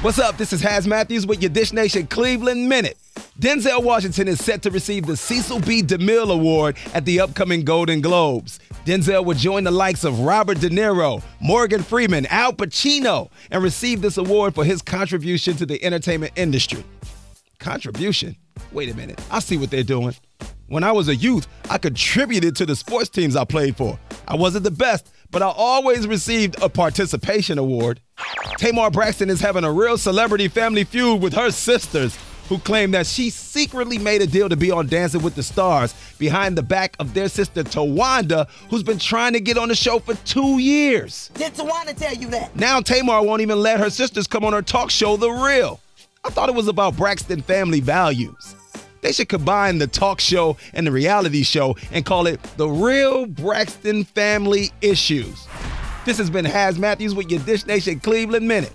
What's up? This is Haz Matthews with your Dish Nation Cleveland Minute. Denzel Washington is set to receive the Cecil B. DeMille Award at the upcoming Golden Globes. Denzel will join the likes of Robert De Niro, Morgan Freeman, Al Pacino, and receive this award for his contribution to the entertainment industry. Contribution? Wait a minute. I see what they're doing. When I was a youth, I contributed to the sports teams I played for. I wasn't the best, but I always received a participation award. Tamar Braxton is having a real celebrity family feud with her sisters, who claim that she secretly made a deal to be on Dancing with the Stars behind the back of their sister Tawanda, who's been trying to get on the show for 2 years. Did Tawanda tell you that? Now Tamar won't even let her sisters come on her talk show, The Real. I thought it was about Braxton family values. They should combine the talk show and the reality show and call it The Real Braxton Family Issues. This has been Haz Matthews with your Dish Nation Cleveland Minute.